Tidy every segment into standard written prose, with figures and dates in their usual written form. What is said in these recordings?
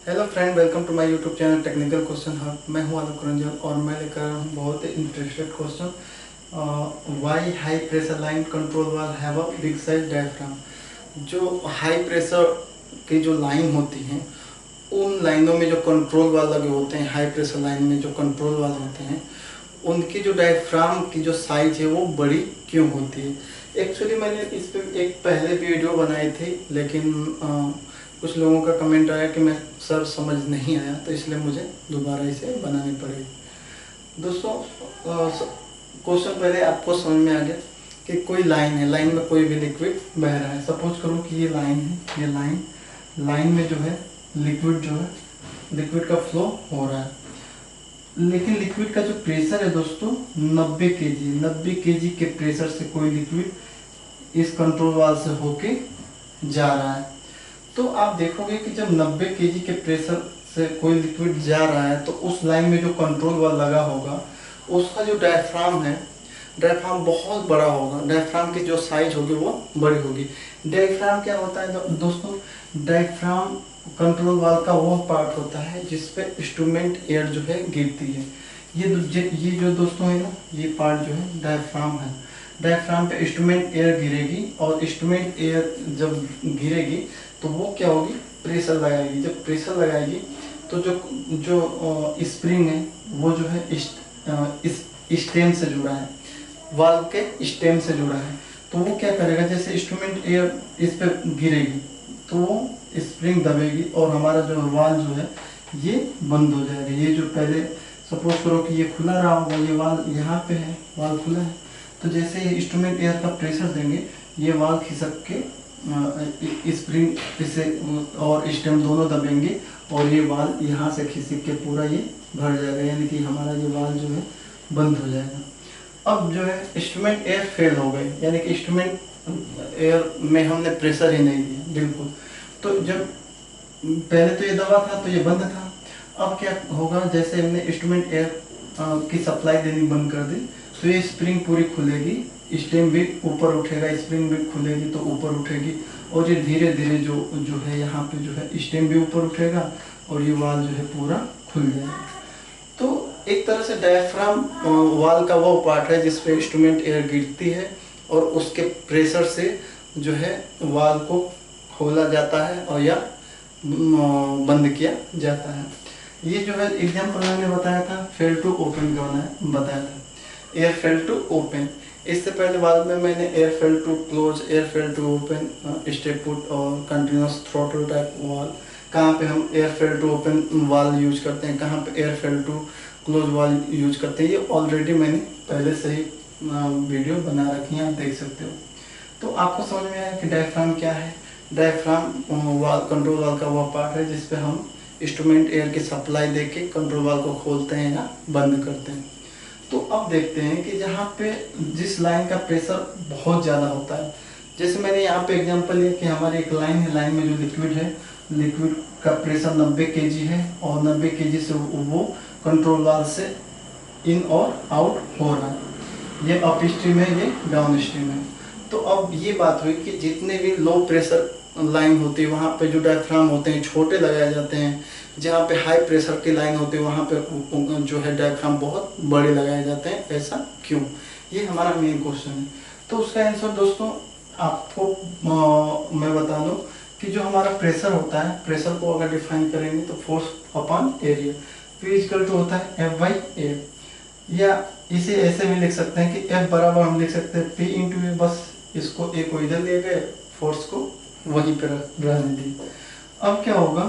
Hello friend, welcome to my YouTube channel technical question hub. मैं हूं आलोक रंजन और मैं लेकर आया हूं बहुत ही interested question. Why high pressure line control valve have a big size diaphragm. जो हाई प्रेशर की जो लाइन होती हैं, उन लाइनों में जो कंट्रोल वाल लगे होते हैं, हाई प्रेशर लाइन में जो कंट्रोल वाल होते हैं, उनकी जो डायफ्राम की जो साइज है वो बड़ी क्यों होती है। एक्चुअली मैंने इस पर एक पहले वीडियो बनाई थी, लेकिन कुछ लोगों का कमेंट आया कि मैं सर समझ नहीं आया, तो इसलिए मुझे दोबारा इसे बनानी पड़ेगी। दोस्तों, क्वेश्चन पहले आपको समझ में आ गया कि कोई लाइन है, लाइन में कोई भी लिक्विड बह रहा है। सपोज करो कि ये लाइन है, ये लाइन में जो है लिक्विड का फ्लो हो रहा है, लेकिन लिक्विड का जो प्रेशर है दोस्तों 90 केजी के प्रेशर से कोई लिक्विड इस कंट्रोल वाल से होके जा रहा है। तो आप देखोगे कि जब 90 केजी के प्रेशर से कोई लिक्विड जा रहा है, तो उस लाइन में जो कंट्रोल वाल लगा होगा, उसका जो डायफ्राम बहुत बड़ा होगा। डायफ्राम की जो साइज होगी वो बड़ी होगी। डायफ्राम क्या होता है दोस्तों? डायफ्राम कंट्रोल वाल का वो पार्ट होता है जिसपे इंस्ट्रूमेंट एयर जो है गिरती है। ये जो दोस्तों है ना, ये पार्ट जो है डायफ्राम है। डायफ्राम पे इंस्ट्रूमेंट एयर गिरेगी, और इंस्ट्रूमेंट एयर जब गिरेगी तो वो क्या होगी? प्रेशर लगाएगी। जब प्रेशर लगाएगी तो जो स्प्रिंग है वो जो है इस स्टेम से जुड़ा है, वाल्व के स्टेम से जुड़ा है। तो वो क्या करेगा? जैसे इंस्ट्रूमेंट एयर इस पे गिरेगी तो वो स्प्रिंग दबेगी और हमारा जो वाल्व जो है ये बंद हो जाएगा। ये जो पहले सपोज करो कि ये खुला रहा होगा, ये वाल्व यहाँ पे है, वाल्व खुला है, तो जैसे ही इंस्ट्रूमेंट एयर का प्रेशर देंगे, ये वाल्व खिसक के स्प्रिंग इसे और स्टेम दोनों दबेंगे और ये वाल्व यहाँ से खिसक के पूरा ये भर जाएगा, यानी कि हमारा ये वाल्व जो है बंद हो जाएगा। अब जो है इंस्ट्रूमेंट एयर फेल हो गए, यानी कि इंस्ट्रूमेंट एयर में हमने प्रेशर ही नहीं दिया बिल्कुल। तो जब पहले तो ये दबा था तो ये बंद था। अब क्या होगा? जैसे हमने इंस्ट्रूमेंट एयर की सप्लाई देनी बंद कर दी तो ये स्प्रिंग पूरी खुलेगी, स्टेम भी ऊपर उठेगा, स्प्रिंग भी खुलेगी तो ऊपर उठेगी, और ये धीरे धीरे जो है यहाँ पे जो है स्टेम भी ऊपर उठेगा और ये वाल जो है पूरा खुल जाएगा। तो एक तरह से डायफ्राम वाल का वो पार्ट है जिसपे इंस्ट्रूमेंट एयर गिरती है और उसके प्रेशर से जो है वाल को खोला जाता है और या बंद किया जाता है। ये जो है एग्जाम्पल मैंने बताया था, फेल टू ओपन का बताया था, एयर फेल टू ओपन। इससे पहले वाल में मैंने air fail to close, air fail to open, step put और कंटिन्यूस थ्रॉटल टाइप वाल, कहाँ पे हम air fail to open valve use करते हैं, कहाँ पे air fail to close valve use करते हैं, ये ऑलरेडी मैंने पहले से ही वीडियो बना रखी है, आप देख सकते हो। तो आपको समझ में आया कि डायफ्राम क्या है। डायफ्राम वाल, कंट्रोल वाल का वह पार्ट है जिसपे हम इंस्ट्रूमेंट एयर की सप्लाई देके कंट्रोल वाल को खोलते हैं या बंद करते हैं। तो अब देखते हैं कि जहाँ पे जिस लाइन का प्रेशर बहुत ज़्यादा होता है, जैसे मैंने यहाँ पे एग्जांपल लिया कि हमारी एक लाइन है, लाइन में जो लिक्विड है, लिक्विड का प्रेशर 90 केजी है और 90 केजी से वो कंट्रोल वाल से इन और आउट हो रहा है। ये अप स्ट्रीम है, ये डाउन स्ट्रीम है। तो अब ये बात हुई कि जितने भी लो प्रेशर लाइन होती है वहाँ पे जो डायफ्राम होते हैं छोटे लगाए जाते हैं, जहाँ पे हाई प्रेशर की लाइन होती है वहाँ पे जो है डायफ्राम बहुत बड़े लगाए जाते हैं। ऐसा क्यों? ये हमारा मेन क्वेश्चन है। तो उसका आंसर दोस्तों आपको मैं बता दूं कि जो हमारा प्रेशर होता है, प्रेशर को अगर डिफाइन करेंगे तो force upon area, P equal to होता है F/A, या इसे ऐसे भी लिख सकते हैं कि F बराबर हम लिख सकते हैं P इंटू ए। बस इसको A को इधर ले गए, फोर्स को वहीं पर रहने दी। अब क्या होगा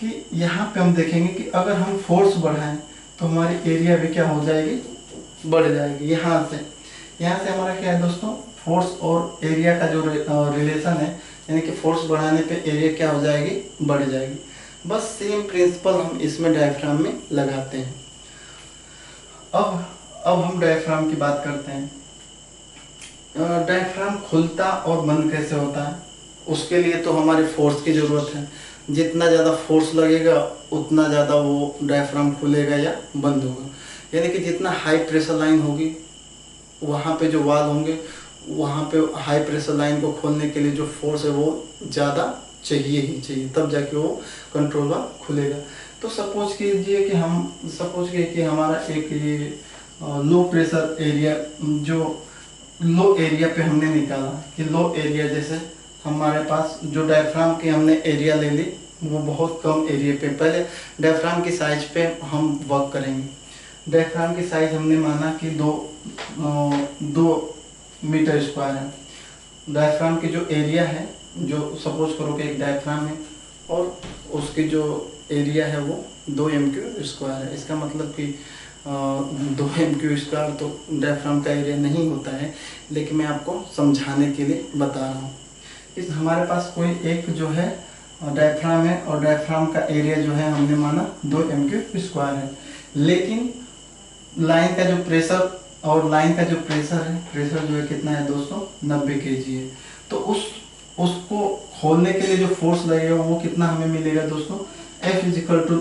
कि यहाँ पे हम देखेंगे कि अगर हम फोर्स बढ़ाएं तो हमारी एरिया भी क्या हो जाएगी? बढ़ जाएगी। यहाँ से हमारा क्या है दोस्तों? फोर्स और एरिया का जो रिलेशन है, यानी कि फोर्स बढ़ाने पे एरिया क्या हो जाएगी? बढ़ जाएगी। बस सेम प्रिंसिपल हम इसमें डायफ्राम में लगाते हैं। अब हम डायफ्राम की बात करते हैं। डायफ्राम खुलता और बंद कैसे होता है? उसके लिए तो हमारे फोर्स की ज़रूरत है। जितना ज़्यादा फोर्स लगेगा उतना ज़्यादा वो डायफ्राम खुलेगा या बंद होगा। यानी कि जितना हाई प्रेशर लाइन होगी वहाँ पे जो वाल होंगे, वहाँ पे हाई प्रेशर लाइन को खोलने के लिए जो फोर्स है वो ज़्यादा चाहिए ही चाहिए, तब जाके वो कंट्रोल वाल्व खुलेगा। तो सपोज कीजिए कि हमारा एक ये लो प्रेशर एरिया, जो लो एरिया पे हमने निकाला कि लो एरिया, जैसे हमारे पास जो डायफ्राम की हमने एरिया ले ली वो बहुत कम एरिया पे, पहले डायफ्राम की साइज पे हम वर्क करेंगे। डायफ्राम की साइज हमने माना कि 2 मीटर स्क्वायर है। डायफ्राम की जो एरिया है, जो सपोज करो कि एक डायफ्राम है और उसकी जो एरिया है वो 2 MQ स्क्वायर है। इसका मतलब कि 2 MQ स्क्वायर तो डायफ्राम का एरिया नहीं होता है, लेकिन मैं आपको समझाने के लिए बता रहा हूँ। इस हमारे पास कोई एक जो है डायफ्राम है और डायफ्राम का एरिया जो है हमने माना 2 MQ स्क्वायर है, लेकिन लाइन का जो प्रेशर और लाइन का जो प्रेशर है, प्रेशर जो है कितना है दोस्तों, 90 kg है। तो उसको खोलने के लिए जो फोर्स लगेगा वो कितना हमें मिलेगा दोस्तों, F इजिकल टू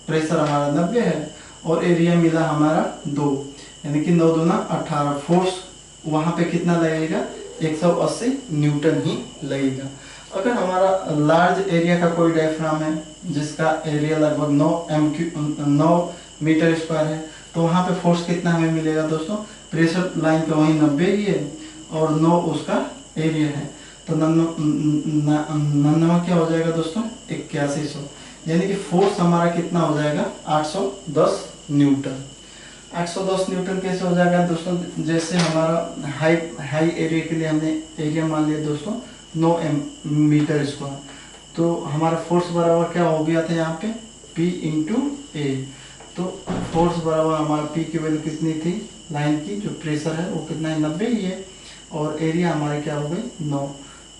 प्रेशर हमारा 90 है और एरिया मिला हमारा 2, यानी कि 9 दूना 18। फोर्स वहाँ पे कितना लगेगा, 180 न्यूटन ही लगेगा। अगर हमारा लार्ज एरिया का कोई डायफ्राम है जिसका एरिया लगभग 9 मीटर स्क्वायर है, तो वहाँ पे फोर्स कितना हमें मिलेगा दोस्तों, प्रेशर लाइन का वही 90 ही है और 9 उसका एरिया है, तो 99 क्या हो जाएगा दोस्तों, 8100, यानी कि फोर्स हमारा कितना हो जाएगा, 810 न्यूटन। 810 न्यूटन कैसे हो जाएगा दोस्तों, जैसे हमारा हाई एरिया के लिए हमने एरिया मान लिया दोस्तों 9 मीटर स्क्वायर, तो हमारा फोर्स बराबर क्या हो गया था यहाँ पे, P इंटू ए। तो फोर्स बराबर हमारा P की वैल्यू कितनी थी, लाइन की जो प्रेशर है वो कितना है, 90 ही है, और एरिया हमारे क्या हो गई 9।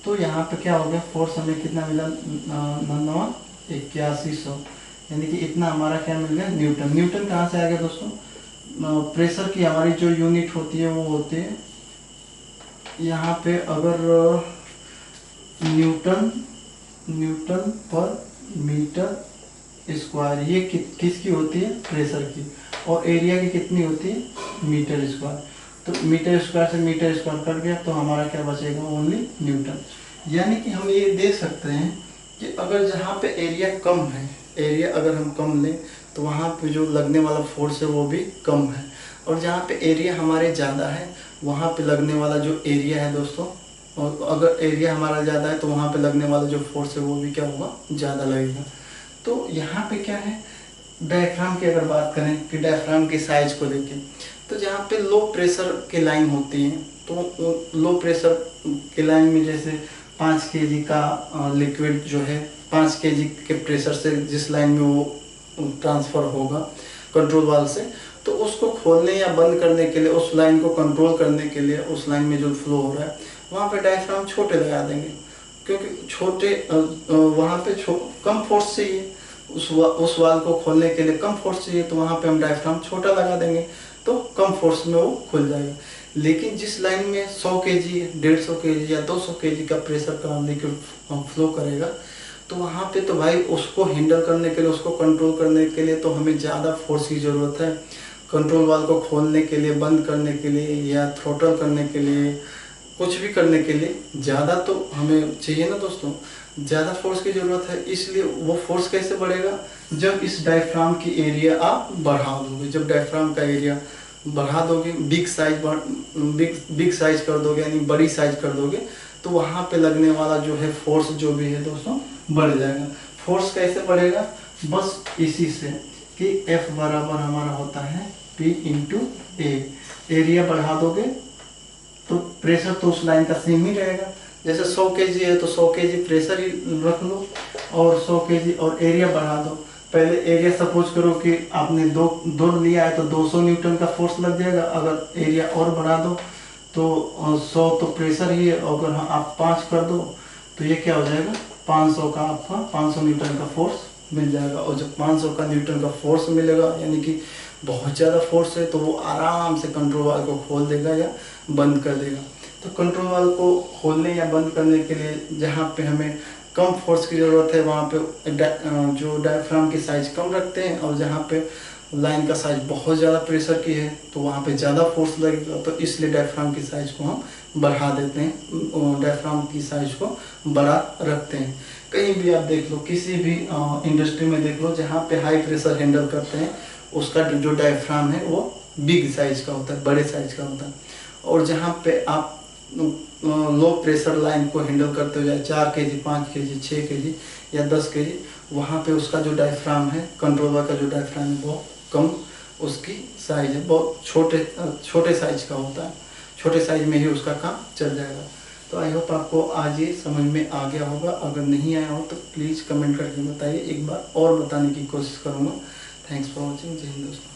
तो यहाँ पे क्या हो गया, फोर्स हमें कितना मिला, 8100, यानी कि इतना हमारा क्या मिल गया, न्यूटन। न्यूटन कहाँ से आ गया दोस्तों, प्रेशर की हमारी जो यूनिट होती है वो होती है यहाँ पे, अगर न्यूटन पर मीटर स्क्वायर, ये किसकी होती है, प्रेशर की, और एरिया की कितनी होती है, मीटर स्क्वायर। तो मीटर स्क्वायर से मीटर स्क्वायर कट गया तो हमारा क्या बचेगा, ओनली न्यूटन। यानी कि हम ये देख सकते हैं कि अगर जहाँ पे एरिया कम है, एरिया अगर हम कम लें तो वहाँ पे जो लगने वाला फोर्स है वो भी कम है, और जहाँ पे एरिया हमारे ज़्यादा है वहाँ पे लगने वाला जो एरिया है दोस्तों, और अगर एरिया हमारा ज़्यादा है तो वहाँ पे लगने वाला जो फोर्स है वो भी क्या होगा, ज़्यादा लगेगा। तो यहाँ पे क्या है, डायफ्राम की अगर बात करें कि डायफ्राम की साइज को लेके, तो जहाँ पे लो प्रेशर की लाइन होती है, तो लो प्रेशर की लाइन में जैसे 5 kg का लिक्विड जो है 5 kg के प्रेशर से जिस लाइन में वो ट्रांसफ़र होगा कंट्रोल वाल्व से, तो उसको खोलने या बंद करने के लिए, उस लाइन को कंट्रोल करने के लिए, उस लाइन में जो फ्लो हो रहा है वहाँ पे डायफ्राम छोटे लगा देंगे, क्योंकि छोटे वहाँ पे कम फोर्स चाहिए, उस वाल्व को खोलने के लिए कम फोर्स चाहिए, तो वहाँ पे हम डायफ्राम छोटा लगा देंगे तो कम फोर्स में वो खुल जाएगा। लेकिन जिस लाइन में 100 kg, 150 kg या 200 kg का प्रेशर का लिक्विड फ्लो करेगा, तो वहाँ पे तो भाई उसको हैंडल करने के लिए, उसको कंट्रोल करने के लिए तो हमें ज़्यादा फोर्स की ज़रूरत है। कंट्रोल वाल्व को खोलने के लिए, बंद करने के लिए या थ्रोटल करने के लिए, कुछ भी करने के लिए ज़्यादा तो हमें चाहिए ना दोस्तों, ज़्यादा फोर्स की ज़रूरत है। इसलिए वो फोर्स कैसे बढ़ेगा, जब इस डायफ्राम की एरिया आप बढ़ा दोगे, जब डायफ्राम का एरिया बढ़ा दोगे, बिग साइज कर दोगे, यानी बड़ी साइज कर दोगे, तो वहाँ पे लगने वाला जो है फोर्स जो भी है दोस्तों बढ़ जाएगा। फोर्स कैसे बढ़ेगा, बस इसी से कि F बराबर हमारा होता है P इंटू ए। एरिया बढ़ा दोगे तो प्रेशर तो उस लाइन का सेम ही रहेगा, जैसे 100 kg है तो 100 kg प्रेशर ही रख लो और 100 kg और एरिया बढ़ा दो। पहले एरिया सपोज करो कि आपने दो लिया है तो 200 न्यूटन का फोर्स लग जाएगा, अगर एरिया और बढ़ा दो तो 100 तो प्रेशर ही है, अगर आप 5 कर दो तो ये क्या हो जाएगा, 500 का आपका 500 न्यूटन का फोर्स मिल जाएगा। और जब 500 का न्यूटन का फोर्स मिलेगा, यानी कि बहुत ज़्यादा फोर्स है, तो वो आराम से कंट्रोल वाल्व को खोल देगा या बंद कर देगा। तो कंट्रोल वाल्व को खोलने या बंद करने के लिए जहाँ पे हमें कम फोर्स की ज़रूरत है वहाँ पे जो डायफ्राम की साइज कम रखते हैं, और जहाँ पे लाइन का साइज बहुत ज़्यादा प्रेशर की है तो वहाँ पे ज़्यादा फोर्स लगेगा, तो इसलिए डायफ्राम की साइज को हम बढ़ा देते हैं, डायफ्राम की साइज को बड़ा रखते हैं। कहीं भी आप देख लो, किसी भी इंडस्ट्री में देख लो, जहाँ पे हाई प्रेशर हैंडल करते हैं उसका जो डायफ्राम है वो बिग साइज का होता है, बड़े साइज का होता है। और जहाँ पे आप लो प्रेशर लाइन को हैंडल करते हो, जाए 4 kg, 5 kg, 6 kg या 10 kg, वहाँ पे उसका जो डायफ्राम है, कंट्रोलर का जो डायफ्राम है वो कम उसकी साइज है, बहुत छोटे साइज का होता है, छोटे साइज में ही उसका काम चल जाएगा। तो आई होप आपको आज ये समझ में आ गया होगा। अगर नहीं आया हो तो प्लीज़ कमेंट करके बताइए, एक बार और बताने की कोशिश करूँगा। Thanks for watching. जय हिंद दोस्तों।